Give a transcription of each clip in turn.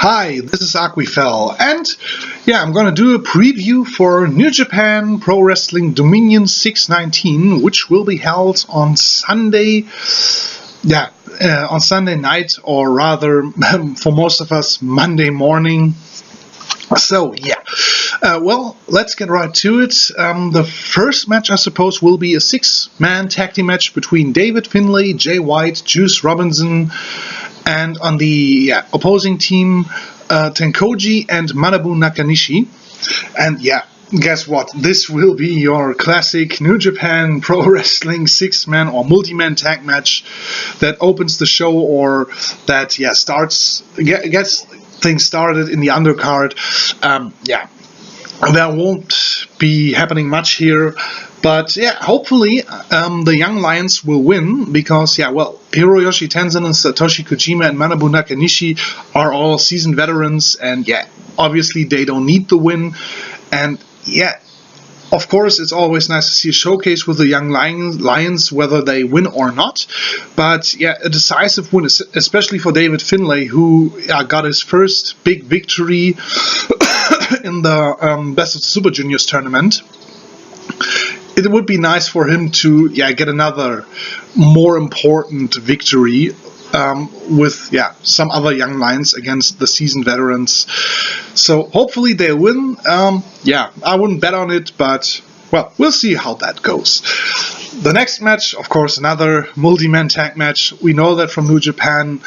Hi, this is Fale, and yeah, I'm gonna do a preview for New Japan Pro Wrestling Dominion 619, which will be held on Sunday. On Sunday night, or rather, for most of us, Monday morning. So yeah, well, let's get right to it. The first match, I suppose, will be a six-man tag team match between David Finlay, Jay White, Juice Robinson, and on the opposing team, TenKoji and Manabu Nakanishi. And yeah, guess what? This will be your classic New Japan Pro Wrestling six-man or multi-man tag match that opens the show, or that gets things started in the undercard. There won't be happening much here, but yeah, hopefully the Young Lions will win, because Hiroyoshi, Tenzan, and Satoshi, Kojima, and Manabu Nakanishi are all seasoned veterans, and obviously they don't need the win. And of course, it's always nice to see a showcase with the Young Lions, whether they win or not. But a decisive win, especially for David Finlay, who got his first big victory in the Best of the Super Juniors tournament. It would be nice for him to get another more important victory with some other Young Lions against the seasoned veterans. So hopefully they win. I wouldn't bet on it, but well, we'll see how that goes. The next match, of course, another multi-man tag match. We know that from New Japan.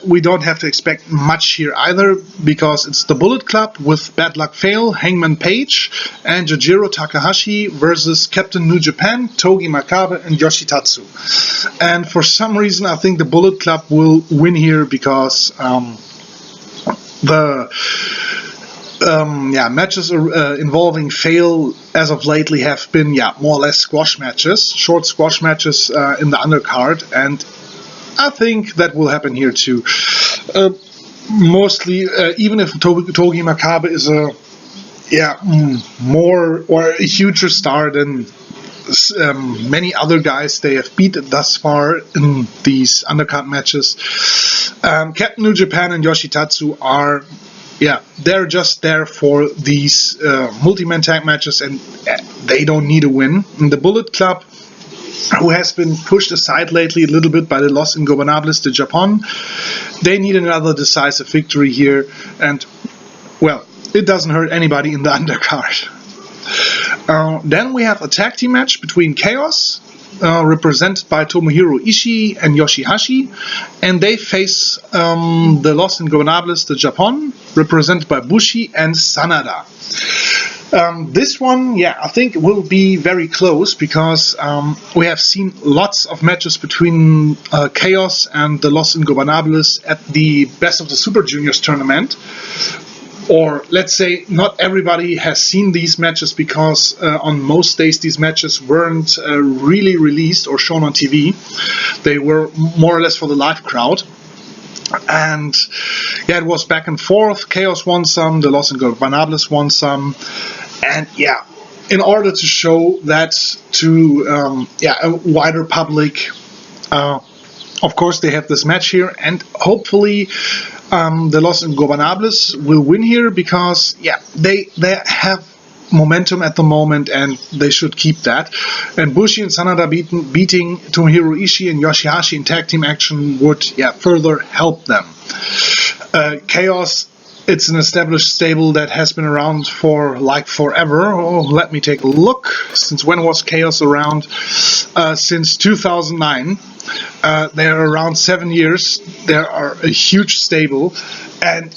We don't have to expect much here either, because it's the Bullet Club with Bad Luck Fale, Hangman Page, and Yujiro Takahashi versus Captain New Japan, Togi, Makabe, and Yoshitatsu. And for some reason, I think the Bullet Club will win here, because matches involving Fale as of lately have been more or less squash matches, short squash matches in the undercard, and I think that will happen here too. Mostly, even if Togi Makabe is more or a huger star than many other guys they have beat thus far in these undercard matches, Captain New Japan and Yoshitatsu are they're just there for these multi-man tag matches, and they don't need a win. And the Bullet Club, who has been pushed aside lately a little bit by the loss in Ingobernables to Japon, they need another decisive victory here, and well, it doesn't hurt anybody in the undercard. Then we have a tag team match between Chaos, represented by Tomohiro, Ishii, and YOSHI-HASHI, and they face the lost Ingobernables to Japon, represented by BUSHI and Sanada. This one, I think will be very close, because we have seen lots of matches between Chaos and the lost Ingobernables at the Best of the Super Juniors tournament. Or let's say not everybody has seen these matches, because on most days these matches weren't really released or shown on TV. They were more or less for the live crowd. And it was back and forth. Chaos won some, the Los Ingobernables won some. And in order to show that to a wider public, of course they have this match here, and hopefully the Los Ingobernables will win here, because they have momentum at the moment, and they should keep that. And Bushi and Sanada beating Tomohiro, Ishii, and YOSHI-HASHI in tag team action would further help them. Chaos, it's an established stable that has been around for like forever. Oh, let me take a look. Since when was Chaos around? Since 2009. They are around 7 years. They are a huge stable, and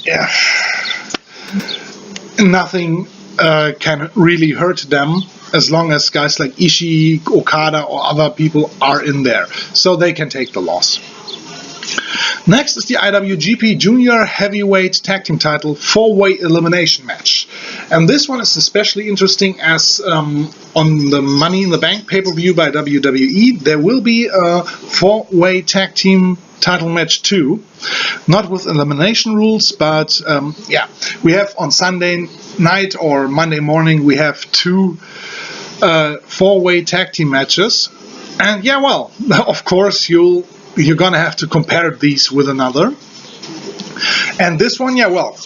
nothing can really hurt them, as long as guys like Ishii, Okada, or other people are in there, so they can take the loss. Next is the IWGP Junior Heavyweight Tag Team Title 4-way elimination match. And this one is especially interesting, as on the Money in the Bank pay-per-view by WWE, there will be a 4-way tag team title match too. Not with elimination rules, but we have on Sunday night or Monday morning, we have two 4-way tag team matches. And of course you're gonna have to compare these with another. And this one, yeah, well,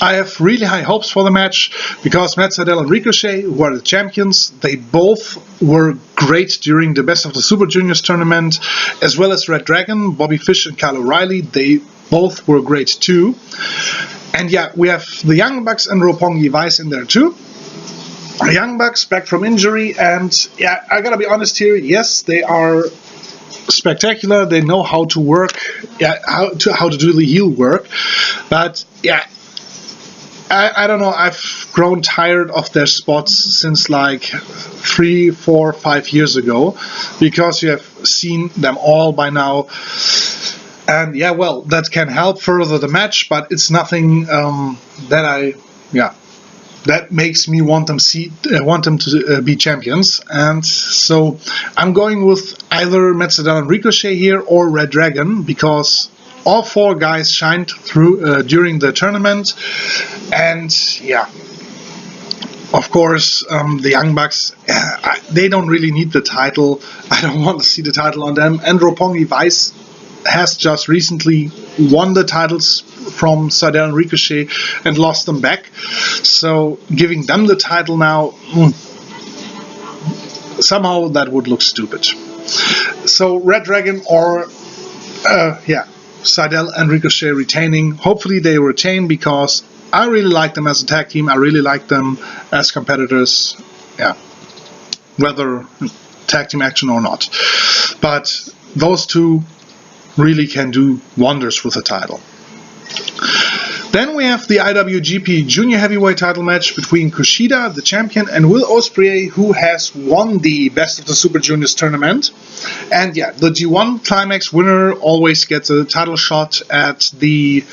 I have really high hopes for the match because Matt Sydal and Ricochet, who are the champions, they both were great during the Best of the Super Juniors tournament, as well as Red Dragon, Bobby Fish and Kyle O'Reilly. They both were great too. And yeah, we have the Young Bucks and Roppongi Vice in there too. The Young Bucks back from injury, and yeah, I gotta be honest here, yes, they are spectacular. They know how to work, how to do the heel work, but yeah, I don't know, I've grown tired of their spots since like 3, 4, 5 years ago, because you have seen them all by now. And yeah, well, that can help further the match, but it's nothing that makes me want them to be champions. And so I'm going with either Matt Sydal and Ricochet here or Red Dragon, because all 4 guys shined through during the tournament. And yeah, of course, the Young Bucks, they don't really need the title. I don't want to see the title on them. And Roppongi Vice has just recently won the titles from Sydal and Ricochet and lost them back. So giving them the title now, somehow that would look stupid. So Red Dragon or Sydal and Ricochet retaining. Hopefully they retain, because I really like them as a tag team. I really like them as competitors. Yeah, whether tag team action or not. But those two really can do wonders with the title. Then we have the IWGP Junior Heavyweight title match between KUSHIDA, the champion, and Will Ospreay, who has won the Best of the Super Juniors tournament. And yeah, the G1 Climax winner always gets a title shot at the,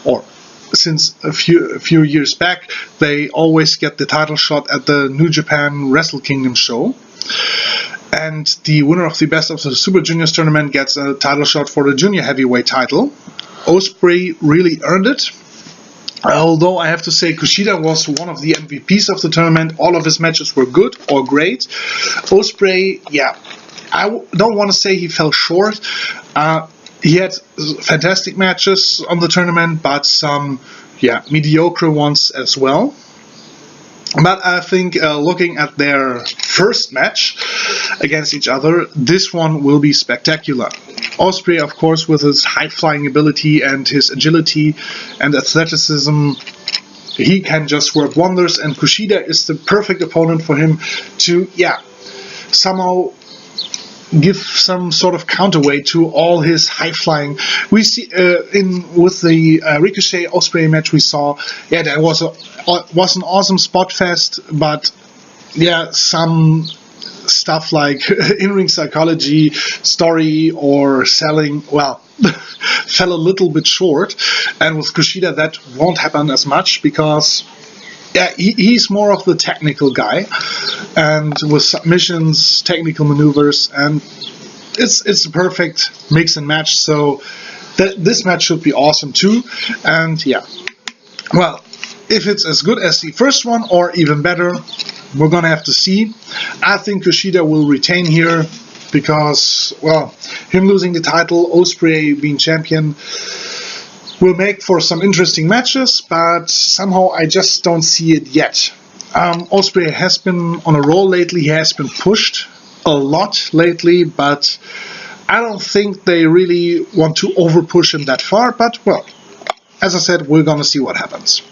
or since a few years back, they always get the title shot at the New Japan Wrestle Kingdom show. And the winner of the Best of the Super Juniors tournament gets a title shot for the Junior Heavyweight title. Ospreay really earned it. Although I have to say KUSHIDA was one of the MVPs of the tournament. All of his matches were good or great. Ospreay, yeah, I don't want to say he fell short. He had fantastic matches on the tournament, but some mediocre ones as well. But I think looking at their first match against each other, this one will be spectacular. Ospreay, of course, with his high-flying ability and his agility and athleticism, he can just work wonders, and KUSHIDA is the perfect opponent for him to, somehow give some sort of counterweight to all his high-flying. We see with the Ricochet Ospreay match we saw, that was an awesome spot fest, but some stuff like in-ring psychology, story, or selling, fell a little bit short. And with KUSHIDA that won't happen as much, because he's more of the technical guy, and with submissions, technical maneuvers, and it's a perfect mix and match. So this match should be awesome too. And if it's as good as the first one or even better, we're gonna have to see. I think KUSHIDA will retain here because, him losing the title, Ospreay being champion, will make for some interesting matches, but somehow I just don't see it yet. Ospreay has been on a roll lately. He has been pushed a lot lately, but I don't think they really want to over-push him that far. But, as I said, we're gonna see what happens.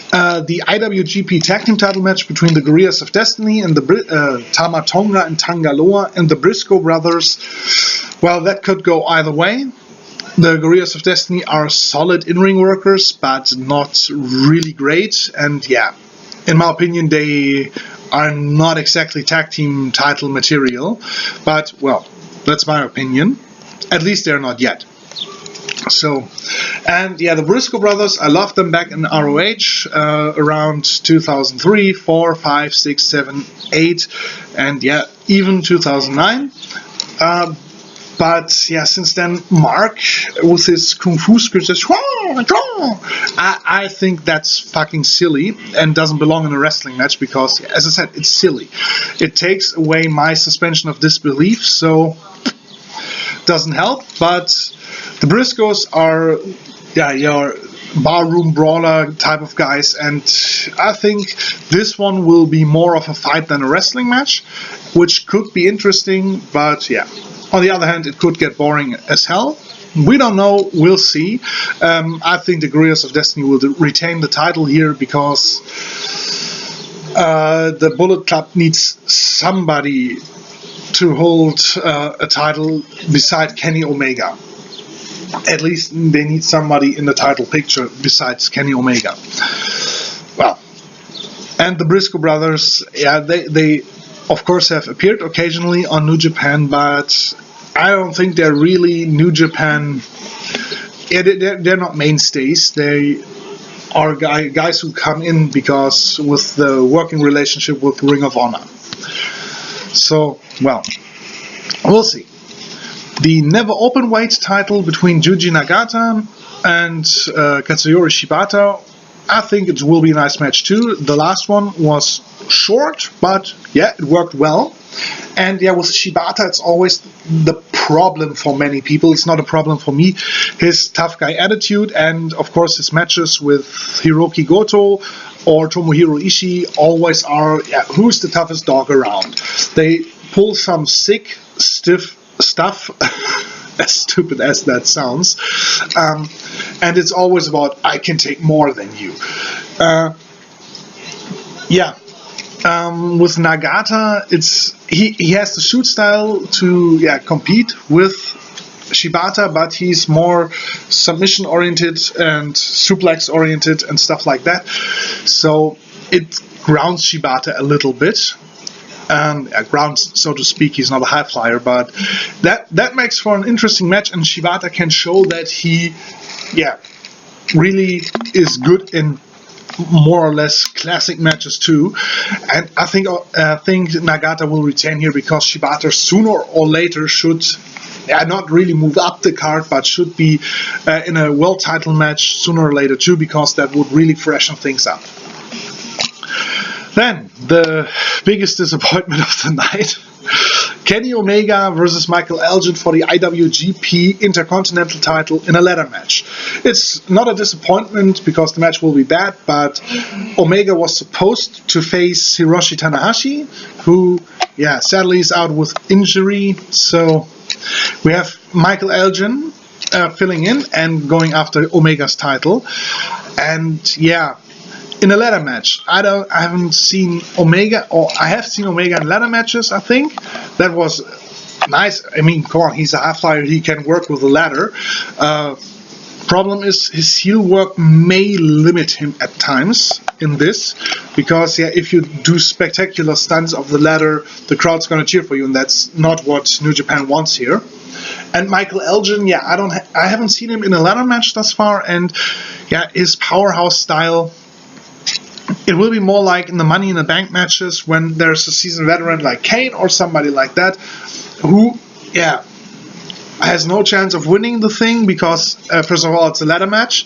The IWGP Tag Team title match between the Guerrillas of Destiny and the Tama Tonga and Tangaloa and the Briscoe brothers. That could go either way. The Guerrillas of Destiny are solid in-ring workers, but not really great. And in my opinion, they are not exactly tag team title material. But, that's my opinion. At least they're not yet. So, and the Briscoe brothers, I loved them back in ROH around 2003, 4, 5, 6, 7, 8, and even 2009. But since then, Mark, with his kung fu script, says, I think that's fucking silly and doesn't belong in a wrestling match because, as I said, it's silly. It takes away my suspension of disbelief, so doesn't help, but the Briscoes are, yeah, your barroom brawler type of guys, and I think this one will be more of a fight than a wrestling match, which could be interesting, but yeah, on the other hand, it could get boring as hell. We don't know, we'll see. I think the Guerrillas of Destiny will retain the title here because the Bullet Club needs somebody to hold a title beside Kenny Omega. At least they need somebody in the title picture besides Kenny Omega. Well, and the Briscoe brothers, yeah, they of course have appeared occasionally on New Japan, but I don't think they're really New Japan. Yeah, they're not mainstays. They are guys who come in because with the working relationship with Ring of Honor. So, well, we'll see. The Never Openweight title between Yuji Nagata and Katsuyori Shibata, I think it will be a nice match too. The last one was short, but yeah, it worked well. And yeah, with Shibata, it's always the problem for many people. It's not a problem for me. His tough guy attitude and, of course, his matches with Hiroki Goto or Tomohiro Ishii always are, yeah, who's the toughest dog around? They pull some sick, stiff stuff, as stupid as that sounds, and it's always about, I can take more than you. With Nagata, it's he has the shoot style to compete with Shibata, but he's more submission oriented and suplex oriented and stuff like that, so it grounds Shibata a little bit. Grounds, so to speak. He's not a high flyer, but that makes for an interesting match, and Shibata can show that he really is good in more or less classic matches too. And I think Nagata will retain here because Shibata sooner or later should not really move up the card, but should be in a world title match sooner or later too, because that would really freshen things up. Then, the biggest disappointment of the night, Kenny Omega versus Michael Elgin for the IWGP Intercontinental title in a ladder match. It's not a disappointment because the match will be bad, but Omega was supposed to face Hiroshi Tanahashi, who, sadly is out with injury, so we have Michael Elgin filling in and going after Omega's title, and in a ladder match. I haven't seen Omega, or I have seen Omega in ladder matches, I think. That was nice. I mean, come on, he's a high flyer, he can work with a ladder. Problem is, his heel work may limit him at times in this, because if you do spectacular stunts of the ladder, the crowd's gonna cheer for you, and that's not what New Japan wants here. And Michael Elgin, I haven't seen him in a ladder match thus far, and his powerhouse style, it will be more like in the Money in the Bank matches when there's a seasoned veteran like Kane or somebody like that who, has no chance of winning the thing because, first of all, it's a ladder match,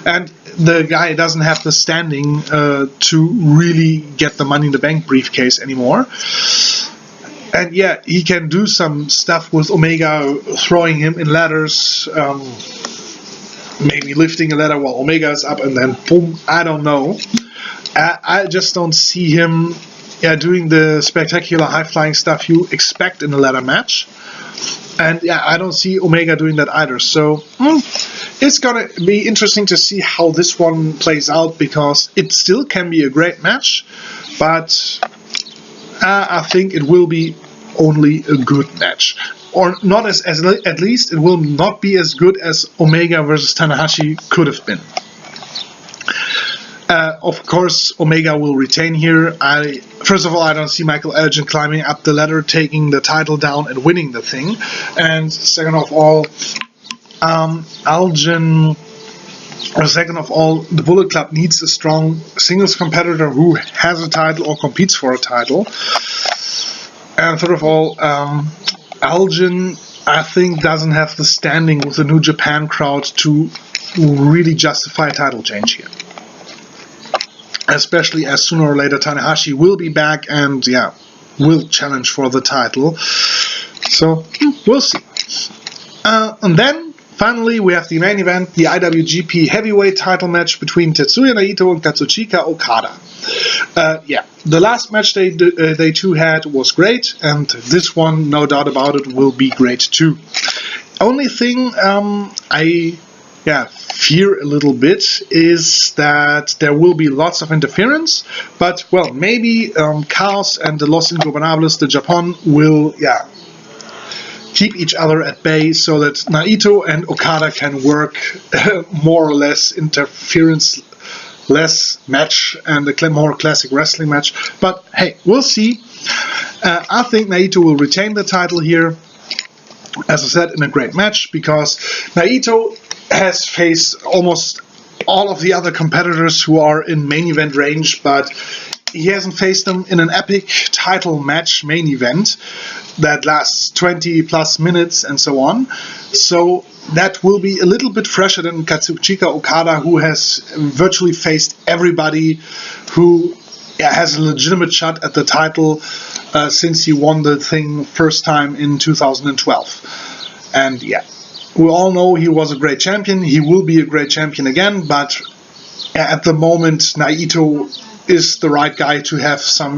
and the guy doesn't have the standing to really get the Money in the Bank briefcase anymore. And he can do some stuff with Omega, throwing him in ladders, maybe lifting a ladder while Omega is up and then boom, I don't know. I just don't see him doing the spectacular high-flying stuff you expect in a ladder match. And I don't see Omega doing that either. So it's going to be interesting to see how this one plays out, because it still can be a great match, but I think it will be only a good match. Or not at least it will not be as good as Omega versus Tanahashi could have been. Of course, Omega will retain here. First of all, I don't see Michael Elgin climbing up the ladder, taking the title down and winning the thing. And second of all, the Bullet Club needs a strong singles competitor who has a title or competes for a title. And third of all, Elgin, I think, doesn't have the standing with the New Japan crowd to really justify a title change here. Especially as sooner or later Tanahashi will be back and will challenge for the title. So we'll see. And then, finally, we have the main event, the IWGP Heavyweight title match between Tetsuya Naito and Katsuchika Okada. The last match they two had was great, and this one, no doubt about it, will be great too. Only thing I fear a little bit is that there will be lots of interference, but well, maybe Chaos and the Los Ingobernables de Japon will keep each other at bay so that Naito and Okada can work more or less interference-less match and a more classic wrestling match. But hey, we'll see. I think Naito will retain the title here, as I said, in a great match, because Naito has faced almost all of the other competitors who are in main event range, but he hasn't faced them in an epic title match main event that lasts 20 plus minutes and so on. So that will be a little bit fresher than Katsuchika Okada, who has virtually faced everybody who has a legitimate shot at the title since he won the thing first time in 2012. And we all know he was a great champion. He will be a great champion again, but at the moment Naito is the right guy to have some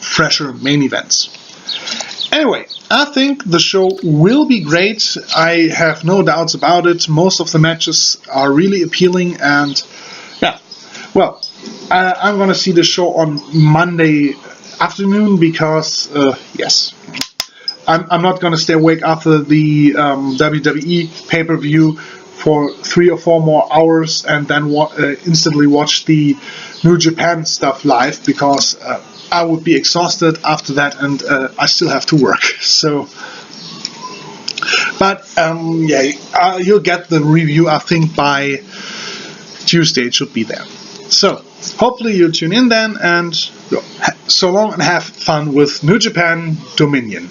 fresher main events. Anyway, I think the show will be great. I have no doubts about it. Most of the matches are really appealing, and I'm gonna see the show on Monday afternoon because I'm not gonna stay awake after the WWE pay-per-view for 3 or 4 more hours and then instantly watch the New Japan stuff live, because I would be exhausted after that, and I still have to work. So, but you'll get the review, I think, by Tuesday. It should be there. So hopefully you tune in then, and so long and have fun with New Japan Dominion.